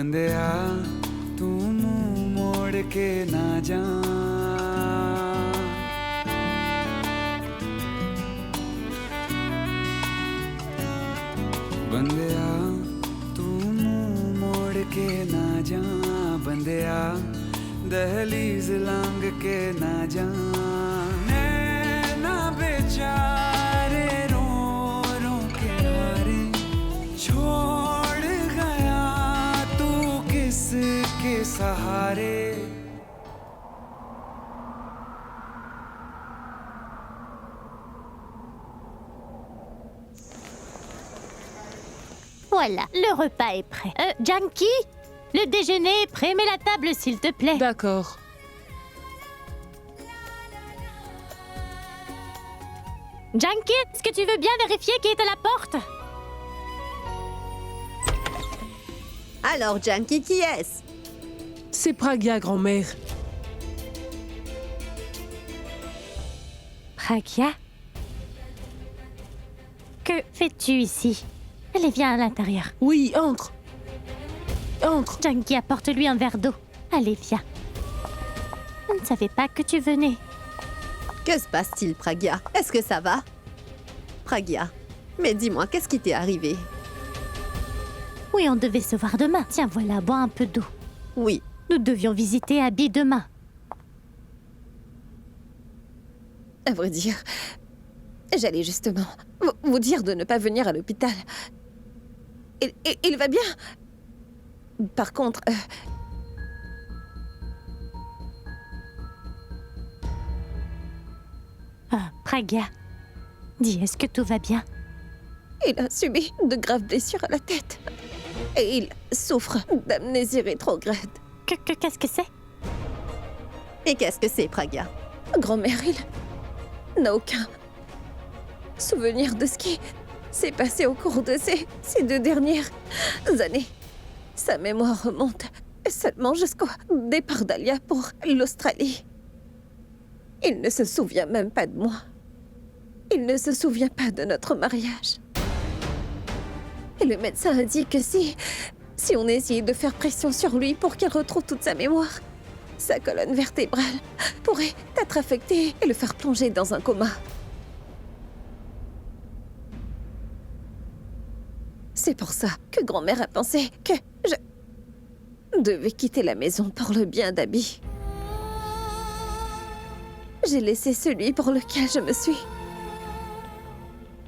बंदिया तू मुंह मोड़ के ना जा बंदिया तू मुंह मोड़ के ना जा बंदिया दहलीज लांग के ना जा नैना बेचारे रो रो के हारे छोड़ गया तू किसके सहारे Voilà, le repas est prêt. Janky, le déjeuner est prêt, mets la table s'il te plaît. D'accord. Janky, est-ce que tu veux bien vérifier qui est à la porte? Alors, Janky, qui est-ce? C'est Pragya, grand-mère. Pragya? Que fais-tu ici? Allez, viens à l'intérieur. Oui, entre. Entre. Janky, apporte-lui un verre d'eau. Allez, viens. Je ne savais pas que tu venais. Que se passe-t-il, Pragya? Est-ce que ça va? Pragya, mais dis-moi, qu'est-ce qui t'est arrivé? Oui, on devait se voir demain. Tiens, voilà, bois un peu d'eau. Oui. Nous devions visiter Abby demain. À vrai dire, j'allais justement vous dire de ne pas venir à l'hôpital. Il va bien. Par contre... Ah, Pragya, dis, est-ce que tout va bien? il a subi de graves blessures à la tête. Et il souffre d'amnésie rétrograde. Qu'est-ce que c'est? Et qu'est-ce que c'est, Pragya? Grand-mère, il n'a aucun souvenir de ce qui s'est passé au cours de ces 2 dernières années. Sa mémoire remonte seulement jusqu'au départ d'Alia pour l'Australie. Il ne se souvient même pas de moi. Il ne se souvient pas de notre mariage. Et le médecin a dit que si on essayait de faire pression sur lui pour qu'il retrouve toute sa mémoire, sa colonne vertébrale pourrait être affectée et le faire plonger dans un coma. C'est pour ça que grand-mère a pensé que je devais quitter la maison pour le bien d'Abby. J'ai laissé celui pour lequel je me suis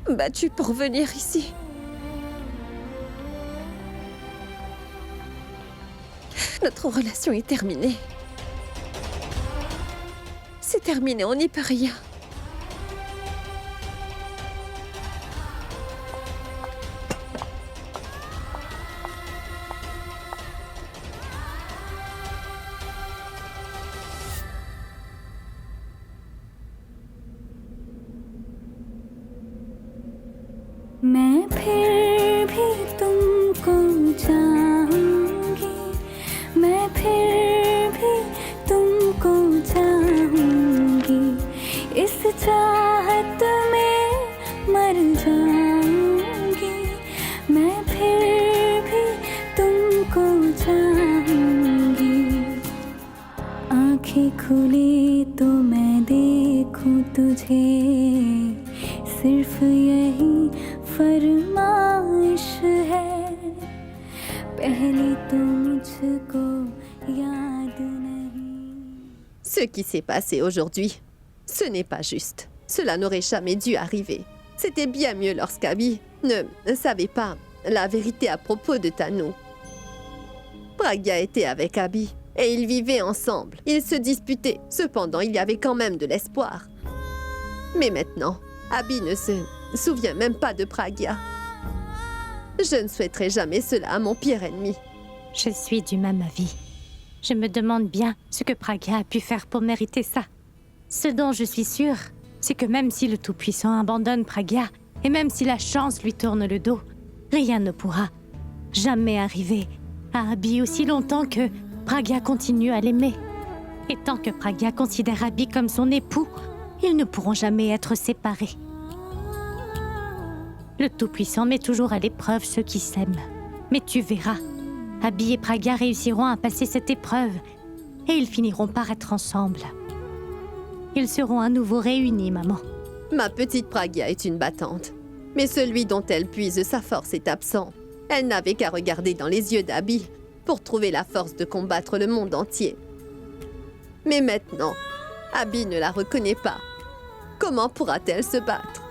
battue pour venir ici. Notre relation est terminée. C'est terminé, on n'y peut rien. मैं फिर भी तुमको चाहूंगी मैं फिर भी तुमको चाहूंगी इस चाहत में मर जाऊंगी मैं फिर भी तुमको चाहूंगी आँखें खुली तो मैं देखूं तुझे सिर्फ यही फरमाइश है पहले तो मुझको याद नहीं Ce qui s'est passé aujourd'hui, ce n'est pas juste. Cela n'aurait jamais dû arriver. C'était bien mieux lorsqu'Abby ne savait pas la vérité à propos de Tanu. Pragya était avec Abby et ils vivaient ensemble. Ils se disputaient. Cependant, il y avait quand même de l'espoir. Mais maintenant, Abby ne se souvient même pas de Pragya. Je ne souhaiterais jamais cela à mon pire ennemi. Je suis du même avis. Je me demande bien ce que Pragya a pu faire pour mériter ça. Ce dont je suis sûre, c'est que même si le Tout-Puissant abandonne Pragya, et même si la chance lui tourne le dos, rien ne pourra jamais arriver à Abby aussi longtemps que Pragya continue à l'aimer. Et tant que Pragya considère Abby comme son époux, ils ne pourront jamais être séparés. Le Tout-Puissant met toujours à l'épreuve ceux qui s'aiment. Mais tu verras, Abby et Pragya réussiront à passer cette épreuve et ils finiront par être ensemble. Ils seront à nouveau réunis, maman. Ma petite Pragya est une battante. Mais celui dont elle puise sa force est absent. Elle n'avait qu'à regarder dans les yeux d'Abby pour trouver la force de combattre le monde entier. Mais maintenant, Abby ne la reconnaît pas. Comment pourra-t-elle se battre?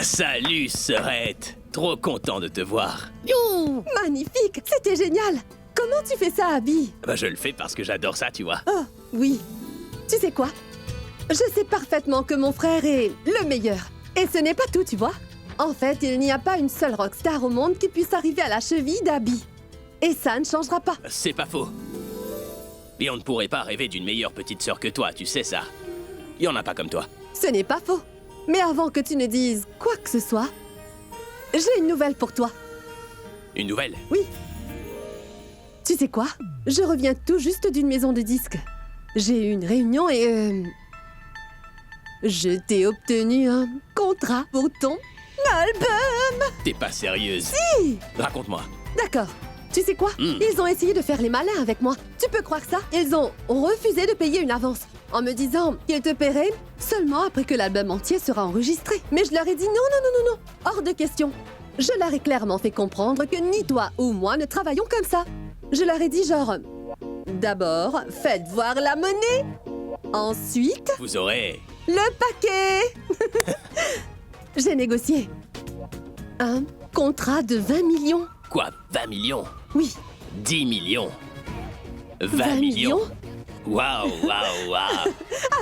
Salut, sœurette. Trop content de te voir. Magnifique! C'était génial! Comment tu fais ça, Abby? Bah, je le fais parce que j'adore ça, tu vois. Oh, oui. Tu sais quoi? Je sais parfaitement que mon frère est le meilleur. Et ce n'est pas tout, tu vois. En fait, il n'y a pas une seule rockstar au monde qui puisse arriver à la cheville d'Abby. Et ça ne changera pas. C'est pas faux. Et on ne pourrait pas rêver d'une meilleure petite sœur que toi, tu sais ça. Y en a pas comme toi. Ce n'est pas faux. Mais avant que tu ne dises quoi que ce soit, j'ai une nouvelle pour toi. Une nouvelle? Oui. Tu sais quoi? Je reviens tout juste d'une maison de disques. J'ai eu une réunion et... je t'ai obtenu un contrat pour ton album! T'es pas sérieuse? Si! Raconte-moi. D'accord. Tu sais quoi? Hmm. Ils ont essayé de faire les malins avec moi. Tu peux croire ça? Ils ont refusé de payer une avance en me disant qu'ils te paieraient seulement après que l'album entier sera enregistré. Mais je leur ai dit non, non, non, non, non. Hors de question. Je leur ai clairement fait comprendre que ni toi ou moi ne travaillons comme ça. Je leur ai dit genre... D'abord, faites voir la monnaie. Ensuite, Vous aurez... le paquet. J'ai négocié un contrat de 20 millions. Quoi? 20 millions? Oui, 10 millions? 20 millions? Waouh, waouh, waouh.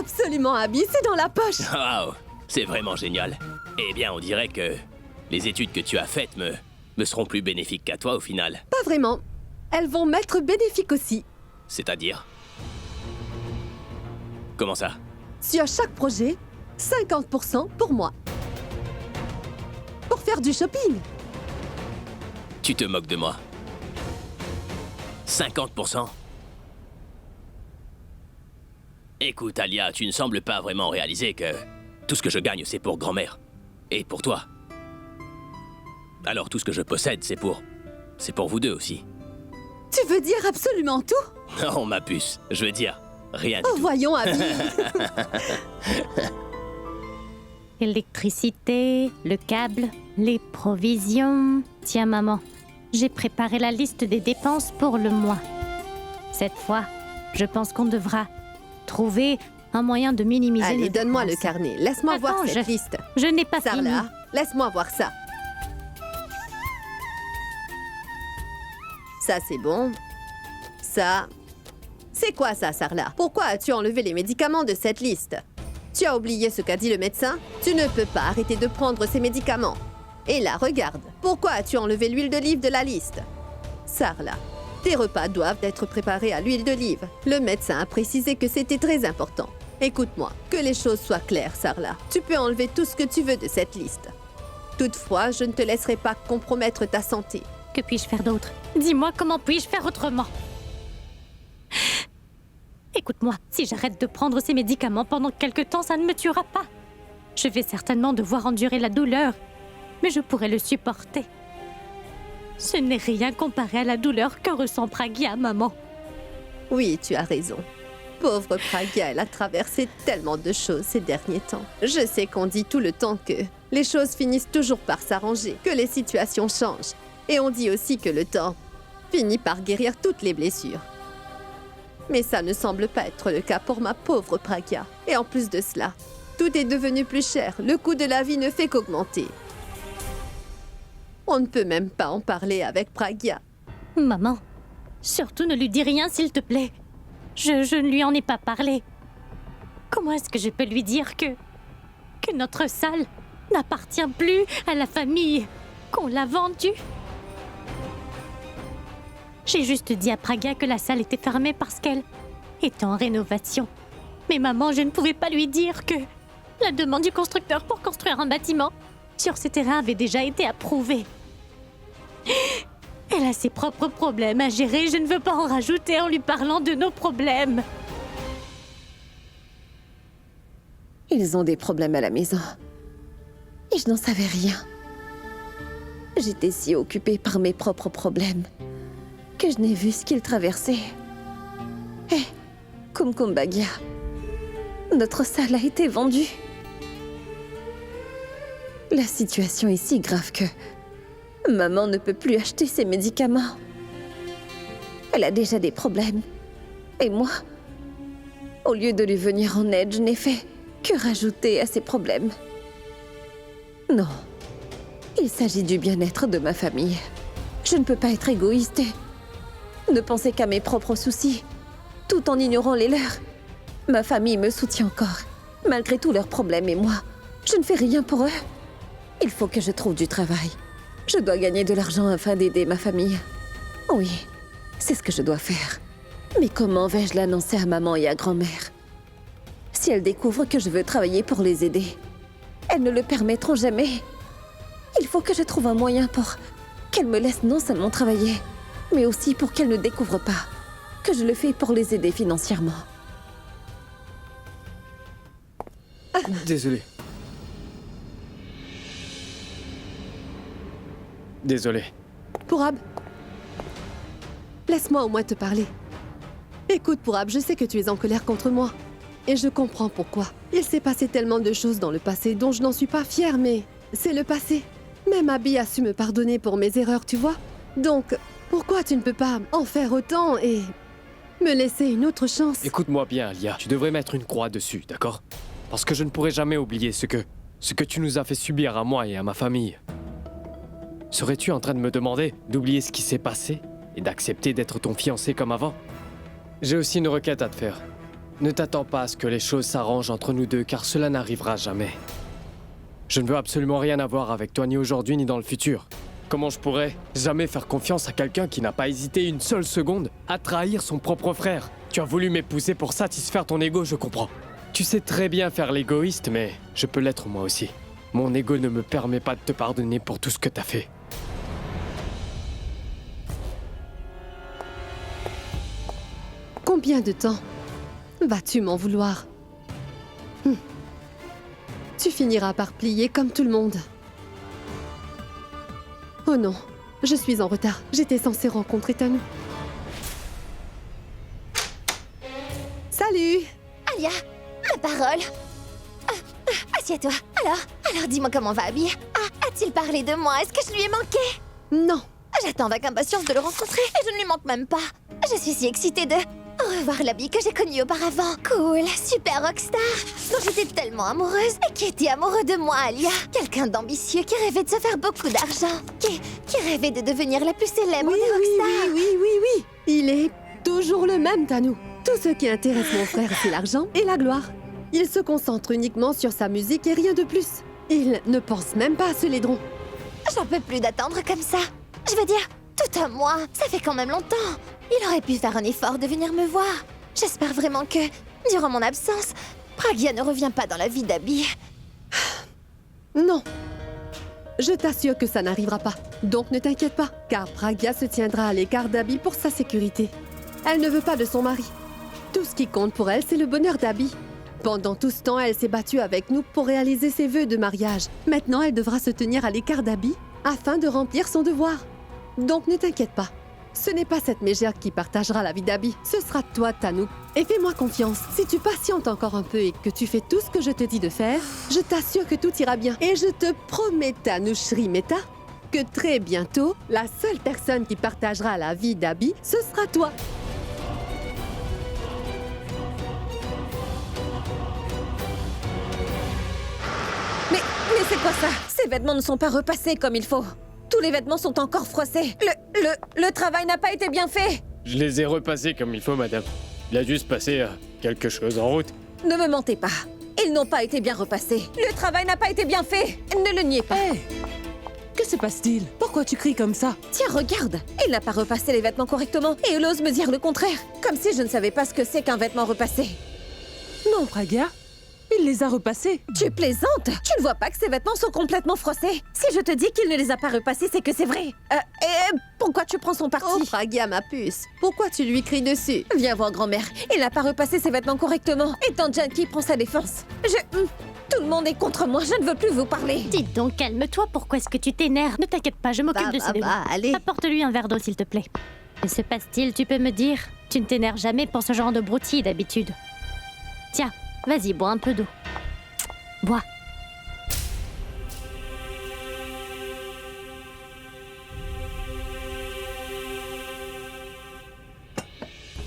Absolument, Abby, c'est dans la poche. Waouh, c'est vraiment génial. Eh bien, on dirait que les études que tu as faites me seront plus bénéfiques qu'à toi au final. Pas vraiment. Elles vont m'être bénéfiques aussi. C'est-à-dire? Comment ça? Sur chaque projet, 50% pour moi. Pour faire du shopping. Tu te moques de moi. 50%? Écoute, Alia, tu ne sembles pas vraiment réaliser que tout ce que je gagne, c'est pour grand-mère. Et pour toi. Alors tout ce que je possède, c'est pour vous deux aussi. Tu veux dire absolument tout? Non, ma puce, je veux dire rien du Oh, tout. voyons, Abby. L'électricité, le câble, les provisions... Tiens, maman, j'ai préparé la liste des dépenses pour le mois. Cette fois, je pense qu'on devra trouver un moyen de minimiser Allez, les donne-moi le dépenses. carnet. Laisse-moi voir Attends, cette liste. Je n'ai pas fini. Sarla, laisse-moi voir ça. Ça, c'est bon. Ça... C'est quoi ça, Sarla? Pourquoi as-tu enlevé les médicaments de cette liste? Tu as oublié ce qu'a dit le médecin? Tu ne peux pas arrêter de prendre ces médicaments. Et là, regarde. Pourquoi as-tu enlevé l'huile d'olive de la liste? Sarla, tes repas doivent être préparés à l'huile d'olive. Le médecin a précisé que c'était très important. Écoute-moi, que les choses soient claires, Sarla. Tu peux enlever tout ce que tu veux de cette liste. Toutefois, je ne te laisserai pas compromettre ta santé. Que puis-je faire d'autre? Dis-moi, comment puis-je faire autrement? Écoute-moi, si j'arrête de prendre ces médicaments pendant quelque temps, ça ne me tuera pas. Je vais certainement devoir endurer la douleur, mais je pourrai le supporter. Ce n'est rien comparé à la douleur que ressent Pragya, maman. Oui, tu as raison. Pauvre Pragya, elle a traversé tellement de choses ces derniers temps. Je sais qu'on dit tout le temps que les choses finissent toujours par s'arranger, que les situations changent. Et on dit aussi que le temps finit par guérir toutes les blessures. Mais ça ne semble pas être le cas pour ma pauvre Pragya. Et en plus de cela, tout est devenu plus cher. Le coût de la vie ne fait qu'augmenter. On ne peut même pas en parler avec Pragya. Maman, surtout ne lui dis rien, s'il te plaît. Je ne lui en ai pas parlé. Comment est-ce que je peux lui dire que notre salle n'appartient plus à la famille, qu'on l'a vendue? J'ai juste dit à Pragya que la salle était fermée parce qu'elle était en rénovation. Mais maman, je ne pouvais pas lui dire que la demande du constructeur pour construire un bâtiment sur ces terrains avait déjà été approuvée. Elle a ses propres problèmes à gérer, je ne veux pas en rajouter en lui parlant de nos problèmes. Ils ont des problèmes à la maison. Et je n'en savais rien. J'étais si occupée par mes propres problèmes que je n'ai vu ce qu'ils traversaient. Hé, Kumkum Bhagya, notre salle a été vendue. La situation est si grave que maman ne peut plus acheter ses médicaments. Elle a déjà des problèmes. Et moi, au lieu de lui venir en aide, je n'ai fait que rajouter à ses problèmes. Non, il s'agit du bien-être de ma famille. Je ne peux pas être égoïste et ne penser qu'à mes propres soucis, tout en ignorant les leurs. Ma famille me soutient encore, malgré tous leurs problèmes, et moi, je ne fais rien pour eux. Il faut que je trouve du travail. Je dois gagner de l'argent afin d'aider ma famille. Oui, c'est ce que je dois faire. Mais comment vais-je l'annoncer à maman et à grand-mère? Si elles découvrent que je veux travailler pour les aider, elles ne le permettront jamais. Il faut que je trouve un moyen pour qu'elles me laissent non seulement travailler, mais aussi pour qu'elles ne découvrent pas que je le fais pour les aider financièrement. Désolé. Désolé. Pourab, laisse-moi au moins te parler. Écoute, Pourab, je sais que tu es en colère contre moi. Et je comprends pourquoi. Il s'est passé tellement de choses dans le passé dont je n'en suis pas fière, mais c'est le passé. Même Abby a su me pardonner pour mes erreurs, tu vois. Donc, pourquoi tu ne peux pas en faire autant et me laisser une autre chance? Écoute-moi bien, Alia. Tu devrais mettre une croix dessus, d'accord? Parce que je ne pourrai jamais oublier ce que tu nous as fait subir à moi et à ma famille. Serais-tu en train de me demander d'oublier ce qui s'est passé et d'accepter d'être ton fiancé comme avant? J'ai aussi une requête à te faire. Ne t'attends pas à ce que les choses s'arrangent entre nous deux, car cela n'arrivera jamais. Je ne veux absolument rien avoir avec toi, ni aujourd'hui, ni dans le futur. Comment je pourrais jamais faire confiance à quelqu'un qui n'a pas hésité une seule seconde à trahir son propre frère? Tu as voulu m'épouser pour satisfaire ton ego, je comprends. Tu sais très bien faire l'égoïste, mais je peux l'être moi aussi. Mon ego ne me permet pas de te pardonner pour tout ce que t'as fait. Combien de temps vas-tu m'en vouloir? Tu finiras par plier comme tout le monde. Oh non, je suis en retard. J'étais censée rencontrer Tanu. Salut! Alia, ma parole. Assieds-toi. Alors dis-moi comment va Abby. A-t-il parlé de moi? Est-ce que je lui ai manqué? Non. J'attends avec impatience de le rencontrer et je ne lui manque même pas. Je suis si excitée de revoir l'Abby que j'ai connue auparavant. Cool, super rockstar, dont j'étais tellement amoureuse et qui était amoureux de moi, Alia. Quelqu'un d'ambitieux qui rêvait de se faire beaucoup d'argent, qui rêvait de devenir la plus célèbre des rockstars. Oui. Il est toujours le même, Tanu. Tout ce qui intéresse mon frère, c'est l'argent et la gloire. Il se concentre uniquement sur sa musique et rien de plus. Il ne pense même pas à ce laidron. J'en peux plus d'attendre comme ça. Je veux dire, tout à moi, ça fait quand même longtemps. Il aurait pu faire un effort de venir me voir. J'espère vraiment que, durant mon absence, Pragya ne revient pas dans la vie d'Abby. Non. Je t'assure que ça n'arrivera pas. Donc ne t'inquiète pas, car Pragya se tiendra à l'écart d'Abby pour sa sécurité. Elle ne veut pas de son mari. Tout ce qui compte pour elle, c'est le bonheur d'Abby. Pendant tout ce temps, elle s'est battue avec nous pour réaliser ses vœux de mariage. Maintenant, elle devra se tenir à l'écart d'Abby afin de remplir son devoir. Donc ne t'inquiète pas. Ce n'est pas cette mégère qui partagera la vie d'Abby. Ce sera toi, Tanouk. Et fais-moi confiance. Si tu patientes encore un peu et que tu fais tout ce que je te dis de faire, je t'assure que tout ira bien. Et je te promets, Tanoushri Mehta, que très bientôt, la seule personne qui partagera la vie d'Abby, ce sera toi. Mais c'est quoi ça? Ces vêtements ne sont pas repassés comme il faut. Tous les vêtements sont encore froissés. Le travail n'a pas été bien fait. Je les ai repassés comme il faut, madame. Il a juste passé quelque chose en route. Ne me mentez pas. Ils n'ont pas été bien repassés. Le travail n'a pas été bien fait. Ne le niez pas. Hé! Que se passe-t-il? Pourquoi tu cries comme ça? Tiens, regarde. Il n'a pas repassé les vêtements correctement et il ose me dire le contraire. Comme si je ne savais pas ce que c'est qu'un vêtement repassé. Non, Pragya. Il les a repassés. Tu plaisantes? Tu ne vois pas que ces vêtements sont complètement froissés? Si je te dis qu'il ne les a pas repassés, c'est que c'est vrai. Et pourquoi tu prends son parti? Oh, Pragya, ma puce. Pourquoi tu lui cries dessus? Viens voir grand-mère. Il n'a pas repassé ses vêtements correctement. Et tant Janki prend sa défense. Tout le monde est contre moi. Je ne veux plus vous parler. Dites donc, calme-toi, pourquoi est-ce que tu t'énerves? Ne t'inquiète pas, je m'occupe de ces démons. allez. Apporte-lui un verre d'eau, s'il te plaît. Que se passe-t-il, tu peux me dire? Tu ne t'énerves jamais pour ce genre de broutilles d'habitude. Tiens, vas-y, bois un peu d'eau. Bois.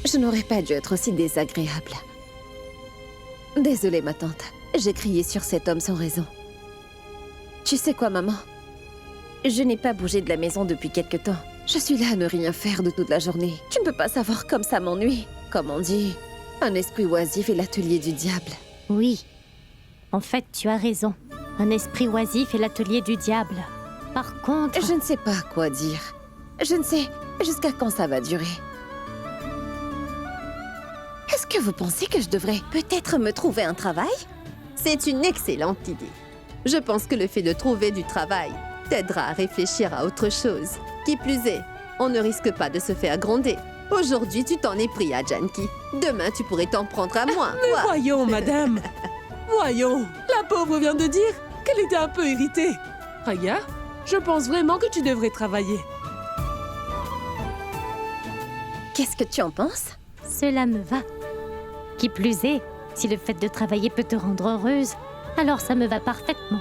Je n'aurais pas dû être aussi désagréable. Désolée, ma tante. J'ai crié sur cet homme sans raison. Tu sais quoi, maman? Je n'ai pas bougé de la maison depuis quelque temps. Je suis là à ne rien faire de toute la journée. Tu ne peux pas savoir comme ça m'ennuie. Comme on dit, un esprit oisif est l'atelier du diable. Oui. En fait, tu as raison. Un esprit oisif est l'atelier du diable. Par contre... Je ne sais pas quoi dire. Je ne sais jusqu'à quand ça va durer. Est-ce que vous pensez que je devrais peut-être me trouver un travail? C'est une excellente idée. Je pense que le fait de trouver du travail t'aidera à réfléchir à autre chose. Qui plus est, on ne risque pas de se faire gronder. Aujourd'hui, tu t'en es pris à Janki. Demain, tu pourrais t'en prendre à moi. Mais voyons, madame. Voyons. La pauvre vient de dire qu'elle était un peu irritée. Pragya, je pense vraiment que tu devrais travailler. Qu'est-ce que tu en penses? Cela me va. Qui plus est, si le fait de travailler peut te rendre heureuse, alors ça me va parfaitement.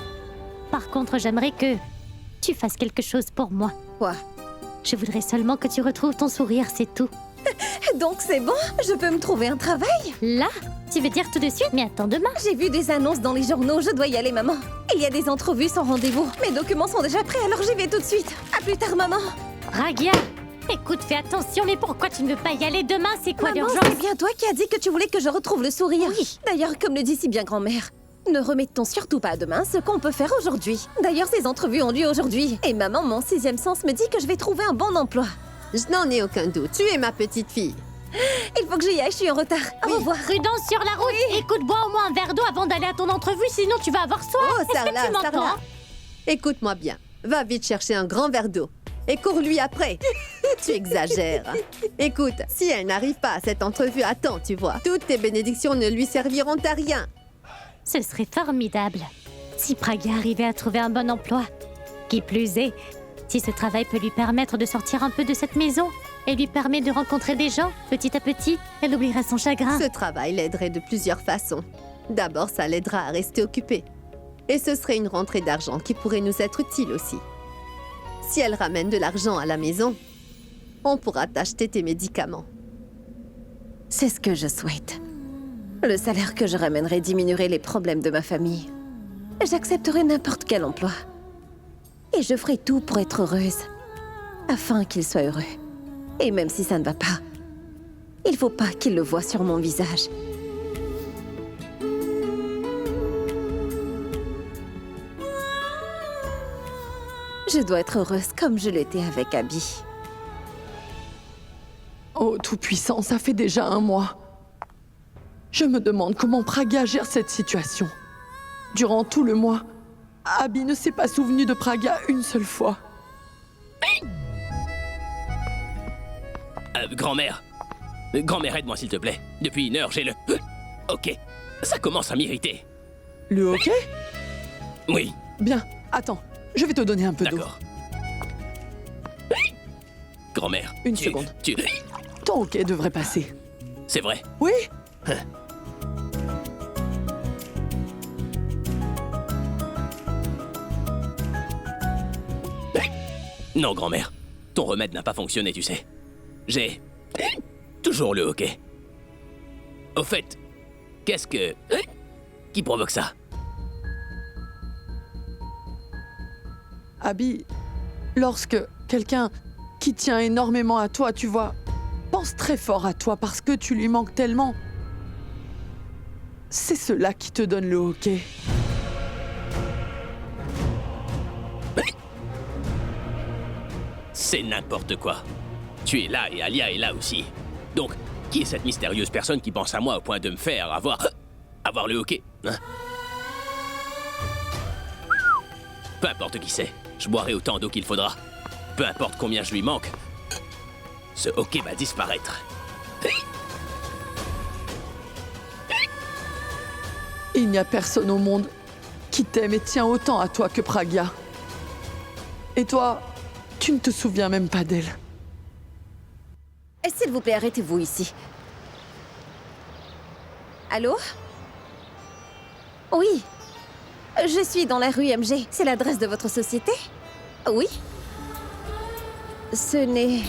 Par contre, j'aimerais que tu fasses quelque chose pour moi. Quoi? Je voudrais seulement que tu retrouves ton sourire, c'est tout. Donc c'est bon? Je peux me trouver un travail? Là? Tu veux dire tout de suite? Mais attends demain. J'ai vu des annonces dans les journaux, je dois y aller, maman. Il y a des entrevues sans rendez-vous. Mes documents sont déjà prêts, alors j'y vais tout de suite. À plus tard, maman. Pragya, écoute, fais attention, mais pourquoi tu ne veux pas y aller demain? C'est quoi Maman, l'urgence? c'est bien toi qui as dit que tu voulais que je retrouve le sourire. Oui. D'ailleurs, comme le dit si bien grand-mère, ne remettons surtout pas à demain ce qu'on peut faire aujourd'hui. D'ailleurs, ces entrevues ont lieu aujourd'hui. Et maman, mon sixième sens, me dit que je vais trouver un bon emploi. Je n'en ai aucun doute. Tu es ma petite fille. Il faut que j'y aille, je suis en retard. Au revoir. Prudence sur la route. Écoute, bois au moins un verre d'eau avant d'aller à ton entrevue, sinon tu vas avoir soif. Oh, Est-ce que Sarla, tu m'entends? Sarla. Écoute-moi bien. Va vite chercher un grand verre d'eau. Et cours-lui après. Tu exagères. Écoute, si elle n'arrive pas à cette entrevue à temps, tu vois, toutes tes bénédictions ne lui serviront à rien. Ce serait formidable si Pragya arrivait à trouver un bon emploi. Qui plus est, si ce travail peut lui permettre de sortir un peu de cette maison et lui permet de rencontrer des gens, petit à petit, elle oubliera son chagrin. Ce travail l'aiderait de plusieurs façons. D'abord, ça l'aidera à rester occupée. Et ce serait une rentrée d'argent qui pourrait nous être utile aussi. Si elle ramène de l'argent à la maison, on pourra t'acheter tes médicaments. C'est ce que je souhaite. Le salaire que je ramènerai diminuerait les problèmes de ma famille. J'accepterai n'importe quel emploi. Et je ferai tout pour être heureuse, afin qu'il soit heureux. Et même si ça ne va pas, il faut pas qu'il le voie sur mon visage. Je dois être heureuse comme je l'étais avec Abby. Oh, Tout-Puissant, ça fait déjà 1 mois. Je me demande comment Pragya gère cette situation. Durant tout le mois, Abby ne s'est pas souvenu de Pragya une seule fois. Grand-mère. Grand-mère, aide-moi s'il te plaît. Depuis 1 heure, j'ai le... Ok. Ça commence à m'irriter. Le hockey? Oui, Bien, attends, je vais te donner un peu d'eau. d'accord. Grand-mère. Une seconde. Ton hockey devrait passer. C'est vrai. Oui? Non, grand-mère. Ton remède n'a pas fonctionné, tu sais. J'ai... toujours le hockey. Au fait, qu'est-ce que... qui provoque ça? Abby, lorsque quelqu'un qui tient énormément à toi, tu vois, pense très fort à toi parce que tu lui manques tellement, c'est cela qui te donne le hockey. C'est n'importe quoi. Tu es là et Alia est là aussi. Donc, qui est cette mystérieuse personne qui pense à moi au point de me faire avoir le hockey, hein? Peu importe qui c'est, je boirai autant d'eau qu'il faudra. Peu importe combien je lui manque, ce hockey va disparaître. Il n'y a personne au monde qui t'aime et tient autant à toi que Pragya. Et toi, tu ne te souviens même pas d'elle. Et s'il vous plaît, arrêtez-vous ici. Allô? Oui. Je suis dans la rue MG. C'est l'adresse de votre société? Oui. Ce n'est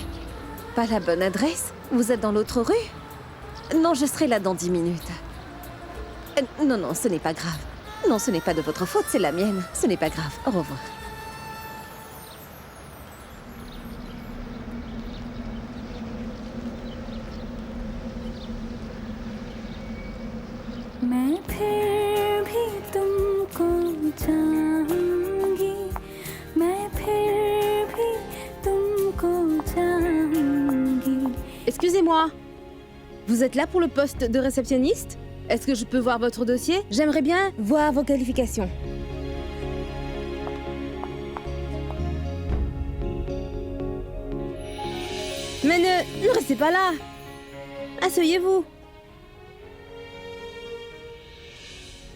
pas la bonne adresse. Vous êtes dans l'autre rue? Non, je serai là dans 10 minutes. Non, ce n'est pas grave. Non, ce n'est pas de votre faute, c'est la mienne. Ce n'est pas grave. Au revoir. मैं फिर भी तुमको चाहूंगी मैं फिर भी तुमको चाहूंगी Excusez-moi, vous êtes là pour le poste de réceptionniste? Est-ce que je peux voir votre dossier? J'aimerais bien voir vos qualifications. Mais ne restez pas là. Asseyez-vous.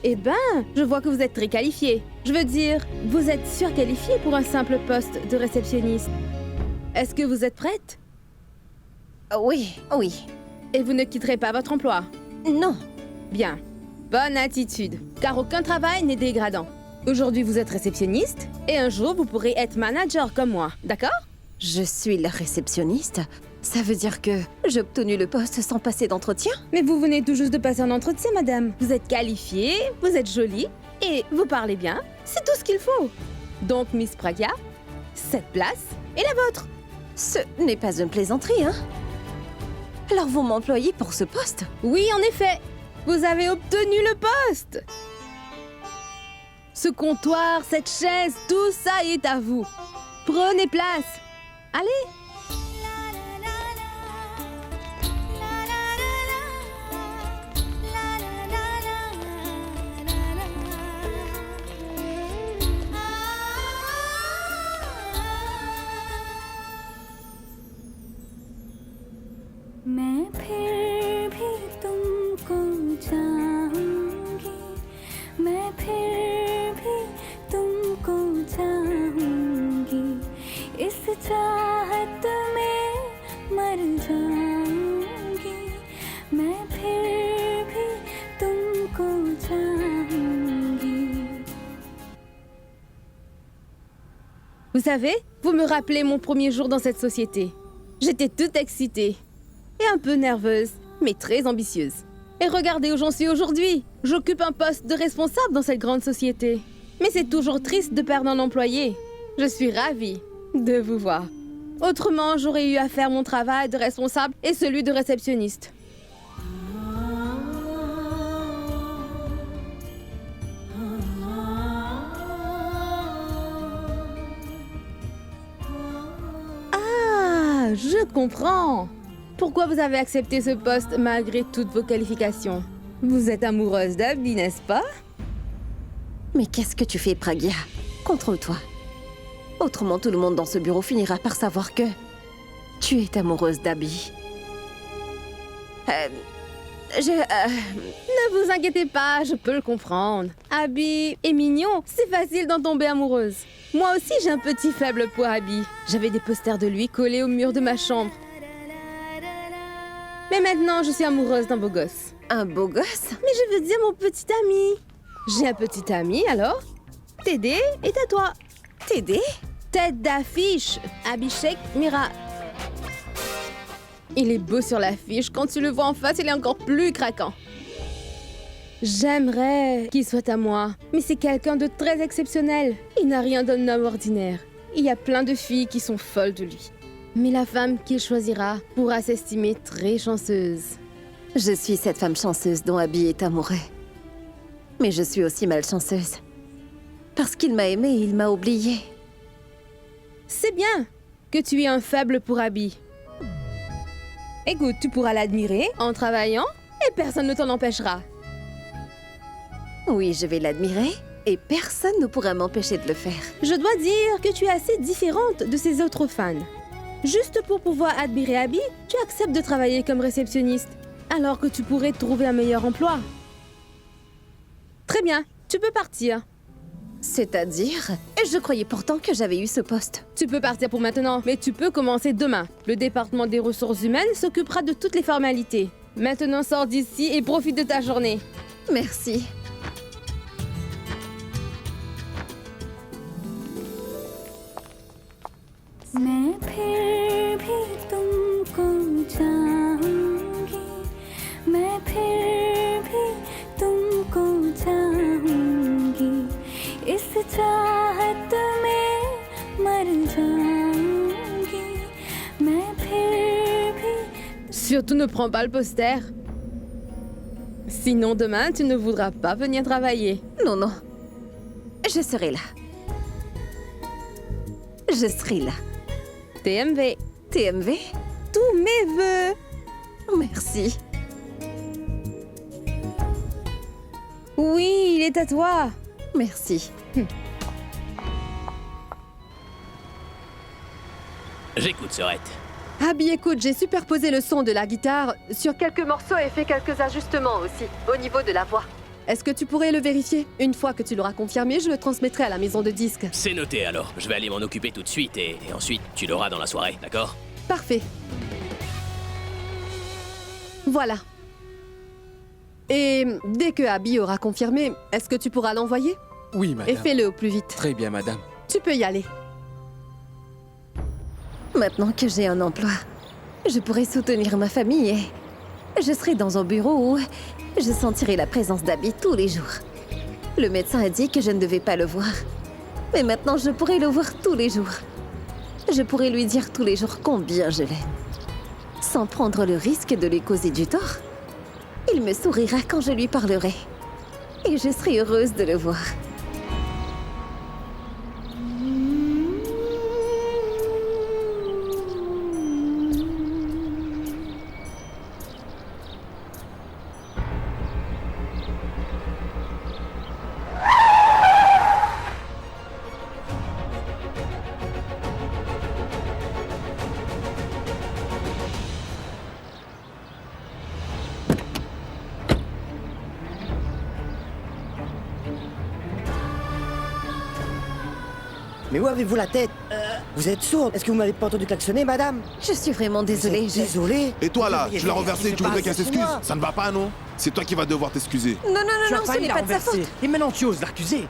Eh ben, je vois que vous êtes très qualifié. Je veux dire, vous êtes surqualifié pour un simple poste de réceptionniste. Est-ce que vous êtes prête? Oui. Et vous ne quitterez pas votre emploi? Non. Bien. Bonne attitude, car aucun travail n'est dégradant. Aujourd'hui, vous êtes réceptionniste, et un jour, vous pourrez être manager comme moi, d'accord? Je suis la réceptionniste. Ça veut dire que j'ai obtenu le poste sans passer d'entretien? Mais vous venez tout juste de passer un entretien, madame. Vous êtes qualifiée, vous êtes jolie, et vous parlez bien. C'est tout ce qu'il faut. Donc, Miss Pragya, cette place est la vôtre. Ce n'est pas une plaisanterie, hein? Alors vous m'employez pour ce poste? Oui, en effet. Vous avez obtenu le poste. Ce comptoir, cette chaise, tout ça est à vous. Prenez place. Allez. मैं फिर भी तुमको चाहूंगी मैं फिर भी तुमको चाहूंगी इस चाहत में मर जाऊंगी मैं फिर भी तुमको चाहूंगी. Vous savez, vous me rappelez mon premier jour dans cette société. J'étais toute excitée. Et un peu nerveuse, mais très ambitieuse. Et regardez où j'en suis aujourd'hui. J'occupe un poste de responsable dans cette grande société. Mais c'est toujours triste de perdre un employé. Je suis ravie de vous voir. Autrement, j'aurais eu à faire mon travail de responsable et celui de réceptionniste. Ah, je comprends. Pourquoi vous avez accepté ce poste malgré toutes vos qualifications? Vous êtes amoureuse d'Abby, n'est-ce pas? Mais qu'est-ce que tu fais, Pragya? Contrôle-toi. Autrement, tout le monde dans ce bureau finira par savoir que tu es amoureuse d'Abby. Ne vous inquiétez pas, je peux le comprendre. Abby est mignon, c'est facile d'en tomber amoureuse. Moi aussi, j'ai un petit faible pour Abby. J'avais des posters de lui collés au mur de ma chambre. Mais maintenant, je suis amoureuse d'un beau gosse. Un beau gosse? Mais je veux dire mon petit ami. J'ai un petit ami, alors Tédé est à toi. Tédé? Tête d'affiche, Abhishek Mira. Il est beau sur l'affiche. Quand tu le vois en face, il est encore plus craquant. J'aimerais qu'il soit à moi, mais c'est quelqu'un de très exceptionnel. Il n'a rien d'un homme ordinaire. Il y a plein de filles qui sont folles de lui. Mais la femme qu'il choisira pourra s'estimer très chanceuse. Je suis cette femme chanceuse dont Abby est amoureux. Mais je suis aussi malchanceuse. Parce qu'il m'a aimée, il m'a oubliée. C'est bien que tu aies un faible pour Abby. Écoute, tu pourras l'admirer en travaillant et personne ne t'en empêchera. Oui, je vais l'admirer et personne ne pourra m'empêcher de le faire. Je dois dire que tu es assez différente de ses autres fans. Juste pour pouvoir admirer Abby, tu acceptes de travailler comme réceptionniste, alors que tu pourrais trouver un meilleur emploi. Très bien, tu peux partir. C'est-à-dire? Je croyais pourtant que j'avais eu ce poste. Tu peux partir pour maintenant, mais tu peux commencer demain. Le département des ressources humaines s'occupera de toutes les formalités. Maintenant, sors d'ici et profite de ta journée. Merci. मैं फिर भी तुमको चाहूंगी मैं फिर भी तुमको चाहूंगी इस चाहत में मर जाऊंगी मैं फिर भी Surtout ne prends pas le poster. Sinon demain, tu ne voudras pas venir travailler. Non, non. Je serai là. Je serai là. TMV. TMV? Tous mes vœux. Merci. Oui, il est à toi. Merci. J'écoute, Sorette. Abby, écoute, j'ai superposé le son de la guitare sur quelques morceaux et fait quelques ajustements aussi, au niveau de la voix. Est-ce que tu pourrais le vérifier? Une fois que tu l'auras confirmé, je le transmettrai à la maison de disques. C'est noté alors. Je vais aller m'en occuper tout de suite et ensuite tu l'auras dans la soirée, d'accord? Parfait. Voilà. Et dès que Abby aura confirmé, est-ce que tu pourras l'envoyer? Oui, Et madame. fais-le au plus vite. Très bien, madame. Tu peux y aller. Maintenant que j'ai un emploi, je pourrai soutenir ma famille et je serai dans un bureau où je sentirai la présence d'Abby tous les jours. Le médecin a dit que je ne devais pas le voir. Mais maintenant, je pourrai le voir tous les jours. Je pourrai lui dire tous les jours combien je l'aime. Sans prendre le risque de lui causer du tort. Il me sourira quand je lui parlerai. Et je serai heureuse de le voir. Mais où avez-vous la tête? Vous êtes sourde? Est-ce que vous m'avez pas entendu klaxonner, madame? Je suis vraiment désolée. Désolée? Et toi là, tu l'as renversé, tu voudrais qu'elle s'excuse? Excuse-moi. Ça ne va pas, non? C'est toi qui vas devoir t'excuser. Non, non, Tu non, as non, ce failli n'est la pas de sa renverser. faute. Et maintenant tu oses l'accuser?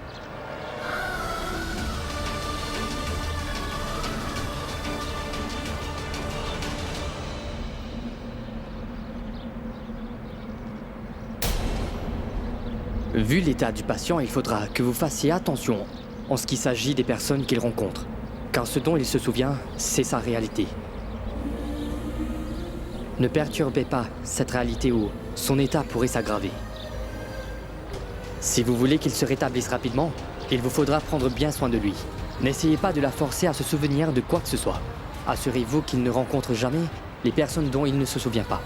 Vu l'état du patient, il faudra que vous fassiez attention en ce qui s'agit des personnes qu'il rencontre. Car ce dont il se souvient, c'est sa réalité. Ne perturbez pas cette réalité où son état pourrait s'aggraver. Si vous voulez qu'il se rétablisse rapidement, il vous faudra prendre bien soin de lui. N'essayez pas de la forcer à se souvenir de quoi que ce soit. Assurez-vous qu'il ne rencontre jamais les personnes dont il ne se souvient pas.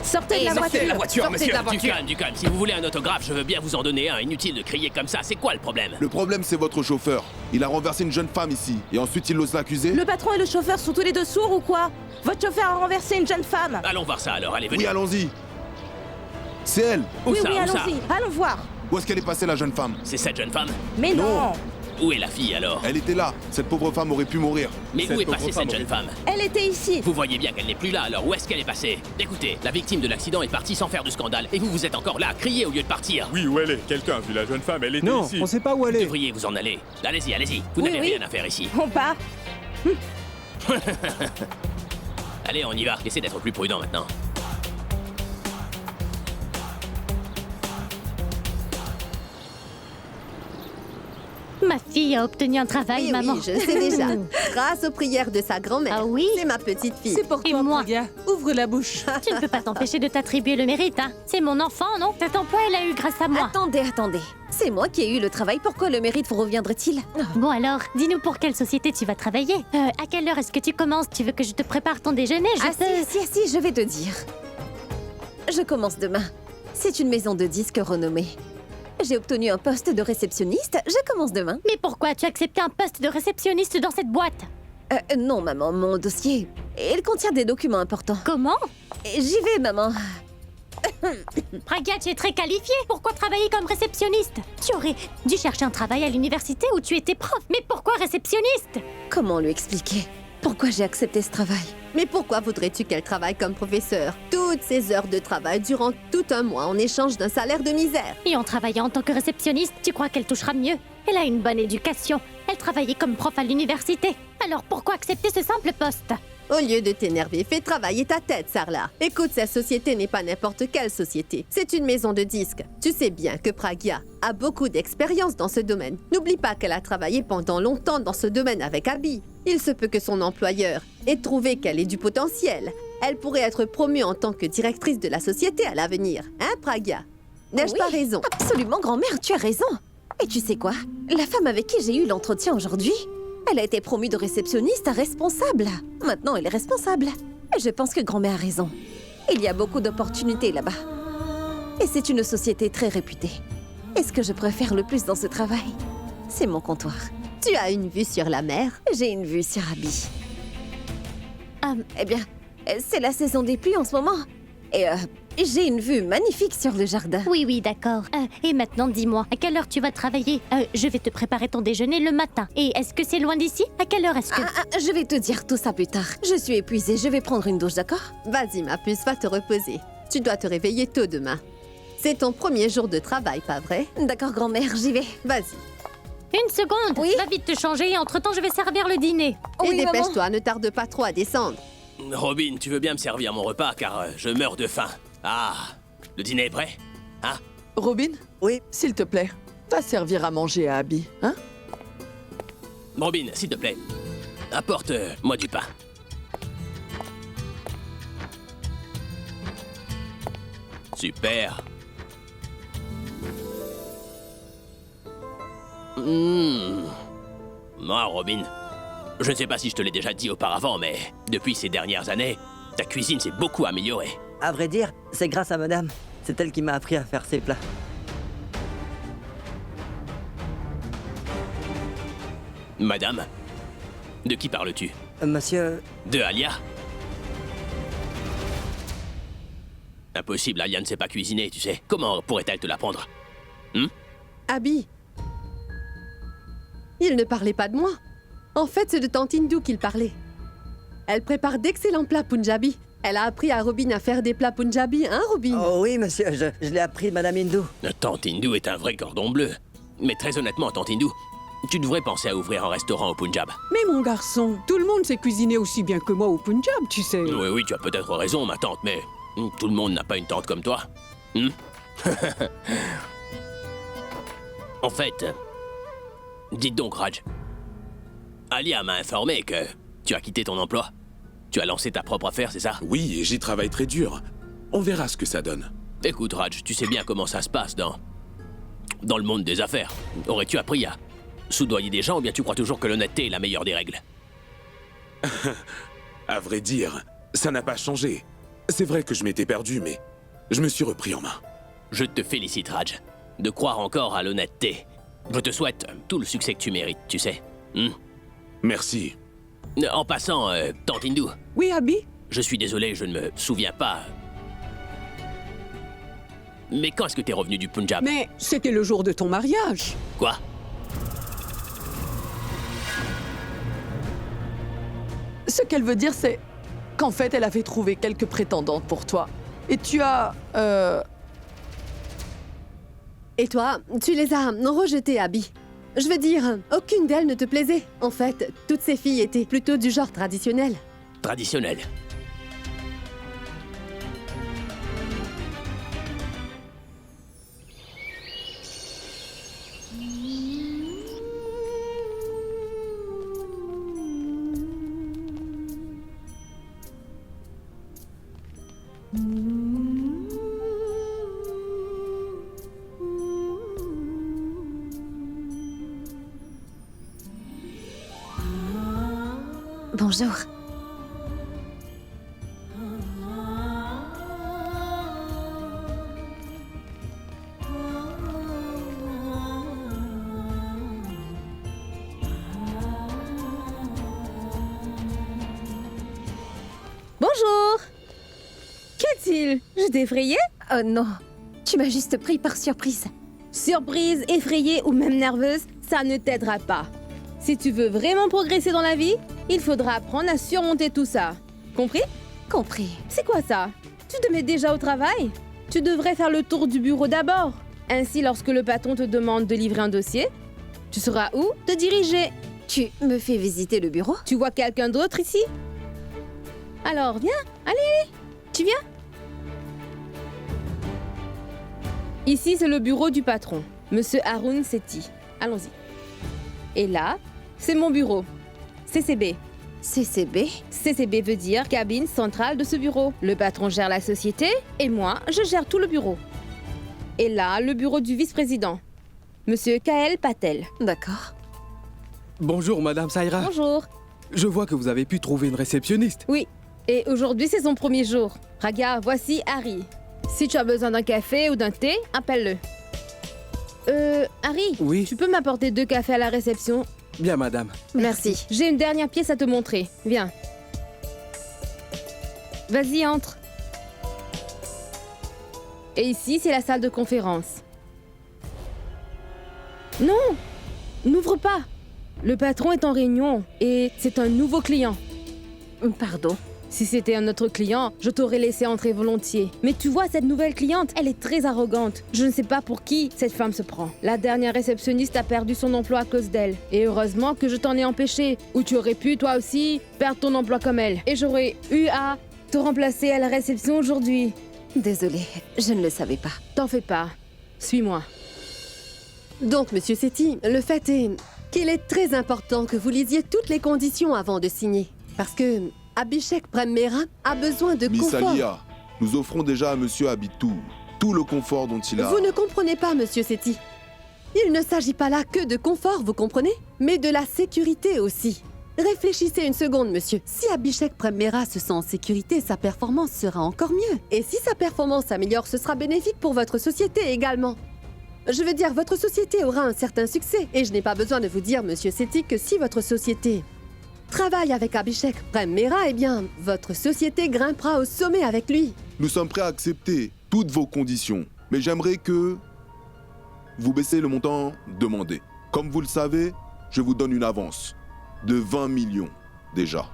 Sortez de la voiture. Sortez de la voiture. Du calme. Si vous voulez un autographe, je veux bien vous en donner un. Inutile de crier comme ça. C'est quoi le problème? Le problème, c'est votre chauffeur. Il a renversé une jeune femme ici. Et ensuite, il ose l'accuser. Le patron et le chauffeur sont tous les deux sourds ou quoi? Votre chauffeur a renversé une jeune femme. Allons voir ça alors. Allez, venez. Oui, allons-y. C'est elle. Où Oui, ça, oui, où ça? allons-y. Allons voir. Où est-ce qu'elle est passée, la jeune femme? C'est cette jeune femme? Mais non. Où est la fille alors? Elle était là. Cette pauvre femme aurait pu mourir. Mais où est passée cette jeune femme? Elle était ici. Vous voyez bien qu'elle n'est plus là, alors où est-ce qu'elle est passée? Écoutez, la victime de l'accident est partie sans faire de scandale, et vous êtes encore là à crier au lieu de partir. Oui, où elle est? Quelqu'un a vu la jeune femme, elle était Non, ici. on sait pas où elle Vous est. devriez vous en aller. Allez-y, allez-y. Vous Oui, n'avez oui. rien à faire ici. On part. Allez, on y va. Essayez d'être plus prudent maintenant. Ma fille a obtenu un travail, Oui, maman. oui, je sais déjà. Grâce aux prières de sa grand-mère. Ah oui? C'est ma petite fille. C'est pour Et toi, moi? Praga. Ouvre la bouche. Tu ne peux pas t'empêcher de t'attribuer le mérite, hein. C'est mon enfant, non? Cet emploi, elle a eu grâce à moi. Attendez. C'est moi qui ai eu le travail, pourquoi le mérite vous reviendrait-il? Bon alors, dis-nous pour quelle société tu vas travailler. À quelle heure est-ce que tu commences? Tu veux que je te prépare ton déjeuner? Ah si, je vais te dire. Je commence demain. C'est une maison de disques renommée. J'ai obtenu un poste de réceptionniste, je commence demain. Mais pourquoi tu as accepté un poste de réceptionniste dans cette boîte? Non, maman, mon dossier, il contient des documents importants. Comment? J'y vais, maman. Praga, tu es très qualifiée. Pourquoi travailler comme réceptionniste? Tu aurais dû chercher un travail à l'université où tu étais prof. Mais pourquoi réceptionniste? Comment lui expliquer pourquoi j'ai accepté ce travail? Mais pourquoi voudrais-tu qu'elle travaille comme professeur? Toutes ces heures de travail durant tout un mois en échange d'un salaire de misère. Et en travaillant en tant que réceptionniste, tu crois qu'elle touchera mieux? Elle a une bonne éducation. Elle travaillait comme prof à l'université. Alors pourquoi accepter ce simple poste? Au lieu de t'énerver, fais travailler ta tête, Sarla. Écoute, cette société n'est pas n'importe quelle société. C'est une maison de disques. Tu sais bien que Pragia a beaucoup d'expérience dans ce domaine. N'oublie pas qu'elle a travaillé pendant longtemps dans ce domaine avec Abby. Il se peut que son employeur ait trouvé qu'elle ait du potentiel. Elle pourrait être promue en tant que directrice de la société à l'avenir. Hein, Pragia? N'ai-je Oui, pas raison? Absolument, grand-mère, tu as raison. Et tu sais quoi? La femme avec qui j'ai eu l'entretien aujourd'hui, elle a été promue de réceptionniste à responsable. Maintenant, elle est responsable. Et je pense que grand-mère a raison. Il y a beaucoup d'opportunités là-bas. Et c'est une société très réputée. Et ce que je préfère le plus dans ce travail, c'est mon comptoir. Tu as une vue sur la mer? J'ai une vue sur Abby. Eh bien, c'est la saison des pluies en ce moment. Et j'ai une vue magnifique sur le jardin. Oui, d'accord. Et maintenant, dis-moi, à quelle heure tu vas travailler? Je vais te préparer ton déjeuner le matin. Et est-ce que c'est loin d'ici? À quelle heure est-ce que... Je vais te dire tout ça plus tard. Je suis épuisée, je vais prendre une douche, d'accord? Vas-y, ma puce, va te reposer. Tu dois te réveiller tôt demain. C'est ton premier jour de travail, pas vrai? D'accord, grand-mère, j'y vais. Vas-y. Une seconde! Oui? Va vite te changer et entre-temps, je vais servir le dîner. Et Oui, maman. dépêche-toi, ne tarde pas trop à descendre. Robin, tu veux bien me servir mon repas car je meurs de faim. Ah, le dîner est prêt? Hein? Robin? Oui. S'il te plaît, va servir à manger à Abby, hein? Robin, s'il te plaît, apporte-moi du pain. Super. Moi, Robin, je ne sais pas si je te l'ai déjà dit auparavant, mais depuis ces dernières années, ta cuisine s'est beaucoup améliorée. À vrai dire, c'est grâce à madame. C'est elle qui m'a appris à faire ces plats. Madame, de qui parles-tu? Monsieur... De Alia? Impossible, Alia ne sait pas cuisiner, tu sais. Comment pourrait-elle te l'apprendre? Abby. Il ne parlait pas de moi. En fait, c'est de tante Hindou qu'il parlait. Elle prépare d'excellents plats punjabi. Elle a appris à Robin à faire des plats punjabi, hein, Robin? Oh oui, monsieur, je l'ai appris de madame Hindou. Tante Hindou est un vrai cordon bleu. Mais très honnêtement, Tante Hindou, tu devrais penser à ouvrir un restaurant au Punjab. Mais mon garçon, tout le monde sait cuisiner aussi bien que moi au Punjab, tu sais. Oui, tu as peut-être raison, ma tante, mais tout le monde n'a pas une tante comme toi. En fait, dites donc, Raj. Alia m'a informé que tu as quitté ton emploi. Tu as lancé ta propre affaire, c'est ça? Oui, et j'y travaille très dur. On verra ce que ça donne. Écoute, Raj, tu sais bien comment ça se passe dans le monde des affaires. Aurais-tu appris à soudoyer des gens ou bien tu crois toujours que l'honnêteté est la meilleure des règles? À vrai dire, ça n'a pas changé. C'est vrai que je m'étais perdu, mais je me suis repris en main. Je te félicite, Raj, de croire encore à l'honnêteté. Je te souhaite tout le succès que tu mérites, tu sais. Merci. En passant, Tante Hindu. Oui, Abby? Je suis désolé, je ne me souviens pas. Mais quand est-ce que t'es revenu du Punjab? Mais c'était le jour de ton mariage. Quoi? Ce qu'elle veut dire, c'est qu'en fait, elle avait trouvé quelques prétendantes pour toi. Et tu as... Et toi, tu les as rejetées, Abby. Je veux dire, aucune d'elles ne te plaisait. En fait, toutes ces filles étaient plutôt du genre traditionnel. Traditionnel. Bonjour. Bonjour. Qu'y a-t-il? Je t'ai effrayée? Oh non, tu m'as juste pris par surprise. Surprise, effrayée ou même nerveuse, ça ne t'aidera pas. Si tu veux vraiment progresser dans la vie, il faudra apprendre à surmonter tout ça. Compris? Compris. C'est quoi ça? Tu te mets déjà au travail? Tu devrais faire le tour du bureau d'abord. Ainsi, lorsque le patron te demande de livrer un dossier, tu sauras où te diriger. Tu me fais visiter le bureau? Tu vois quelqu'un d'autre ici? Alors, viens, allez, tu viens? Ici, c'est le bureau du patron, Monsieur Arun Sethi. Allons-y. Et là, c'est mon bureau, CCB. CCB? CCB veut dire cabine centrale de ce bureau. Le patron gère la société et moi, je gère tout le bureau. Et là, le bureau du vice-président, Monsieur Kael Patel. D'accord. Bonjour, Madame Saira. Bonjour. Je vois que vous avez pu trouver une réceptionniste. Oui, et aujourd'hui, c'est son premier jour. Raga, voici Harry. Si tu as besoin d'un café ou d'un thé, appelle-le. Harry, oui. Tu peux m'apporter 2 cafés à la réception? Bien, madame. Merci. J'ai une dernière pièce à te montrer. Viens. Vas-y, entre. Et ici, c'est la salle de conférence. Non! N'ouvre pas! Le patron est en réunion et c'est un nouveau client. Pardon? Si c'était un autre client, je t'aurais laissé entrer volontiers. Mais tu vois, cette nouvelle cliente, elle est très arrogante. Je ne sais pas pour qui cette femme se prend. La dernière réceptionniste a perdu son emploi à cause d'elle. Et heureusement que je t'en ai empêché. Ou tu aurais pu, toi aussi, perdre ton emploi comme elle. Et j'aurais eu à te remplacer à la réception aujourd'hui. Désolée, je ne le savais pas. T'en fais pas. Suis-moi. Donc, Monsieur Sethi, le fait est qu'il est très important que vous lisiez toutes les conditions avant de signer. Parce que Abhishek Prem Mehra a besoin de Miss confort. Alia, nous offrons déjà à Monsieur Abitou tout le confort dont il a... Vous ne comprenez pas, Monsieur Sethi. Il ne s'agit pas là que de confort, vous comprenez? Mais de la sécurité aussi. Réfléchissez une seconde, monsieur. Si Abhishek Prem Mehra se sent en sécurité, sa performance sera encore mieux. Et si sa performance s'améliore, ce sera bénéfique pour votre société également. Je veux dire, votre société aura un certain succès. Et je n'ai pas besoin de vous dire, Monsieur Sethi, que si votre société travaille avec Abhishek Prem Mehra, eh bien, votre société grimpera au sommet avec lui. Nous sommes prêts à accepter toutes vos conditions. Mais j'aimerais que vous baissiez le montant demandé. Comme vous le savez, je vous donne une avance de 20 millions déjà.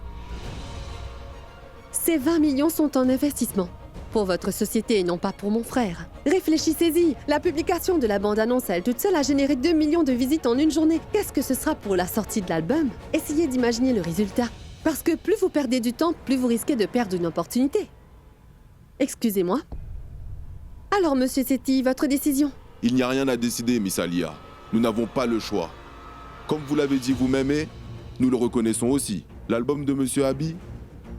Ces 20 millions sont en investissement. Pour votre société et non pas pour mon frère. Réfléchissez-y. La publication de la bande-annonce à elle toute seule a généré 2 millions de visites en une journée. Qu'est-ce que ce sera pour la sortie de l'album? Essayez d'imaginer le résultat. Parce que plus vous perdez du temps, plus vous risquez de perdre une opportunité. Excusez-moi. Alors, Monsieur Sethi, votre décision? Il n'y a rien à décider, Miss Alia. Nous n'avons pas le choix. Comme vous l'avez dit vous-même, nous le reconnaissons aussi. L'album de Monsieur Abi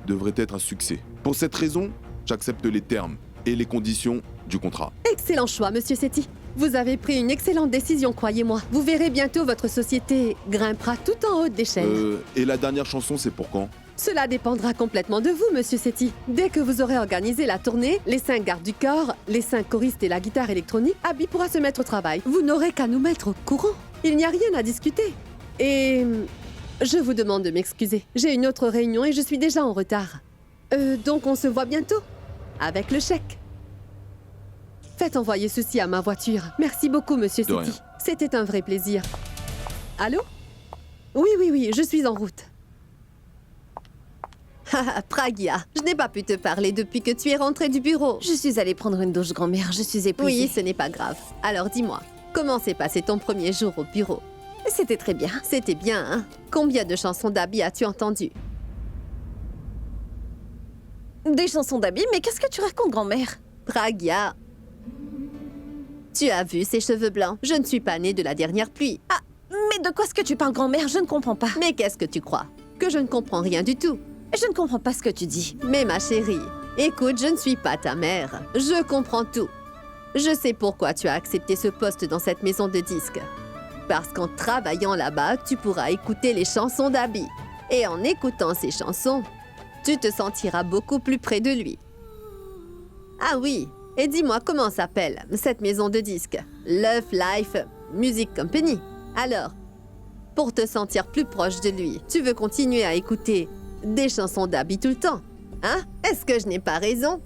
devrait être un succès. Pour cette raison, j'accepte les termes et les conditions du contrat. Excellent choix, Monsieur Sethi. Vous avez pris une excellente décision, croyez-moi. Vous verrez bientôt votre société grimpera tout en haut d'échelle. Et la dernière chanson, c'est pour quand? Cela dépendra complètement de vous, monsieur Sethi. Dès que vous aurez organisé la tournée, les 5 gardes du corps, les 5 choristes et la guitare électronique, Abby pourra se mettre au travail. Vous n'aurez qu'à nous mettre au courant. Il n'y a rien à discuter. Et je vous demande de m'excuser. J'ai une autre réunion et je suis déjà en retard. Donc on se voit bientôt. Avec le chèque. Faites envoyer ceci à ma voiture. Merci beaucoup, monsieur De Sethi. rien. C'était un vrai plaisir. Allô? Oui, je suis en route. Haha, Pragya, je n'ai pas pu te parler depuis que tu es rentrée du bureau. Je suis allée prendre une douche, grand-mère. Je suis épuisée. Oui, ce n'est pas grave. Alors dis-moi, comment s'est passé ton premier jour au bureau? C'était très bien. C'était bien, hein? Combien de chansons d'Abby as-tu entendues? Des chansons d'Abby? Mais qu'est-ce que tu racontes, grand-mère? Pragya, tu as vu ses cheveux blancs? Je ne suis pas née de la dernière pluie. Ah, mais de quoi est-ce que tu parles, grand-mère? Je ne comprends pas. Mais qu'est-ce que tu crois? Que je ne comprends rien du tout. Je ne comprends pas ce que tu dis. Mais ma chérie, écoute, je ne suis pas ta mère. Je comprends tout. Je sais pourquoi tu as accepté ce poste dans cette maison de disques. Parce qu'en travaillant là-bas, tu pourras écouter les chansons d'Abby. Et en écoutant ces chansons, tu te sentiras beaucoup plus près de lui. Ah oui, et dis-moi comment s'appelle cette maison de disques? Love Life Music Company. Alors, pour te sentir plus proche de lui, tu veux continuer à écouter des chansons d'Abby tout le temps, hein? Est-ce que je n'ai pas raison?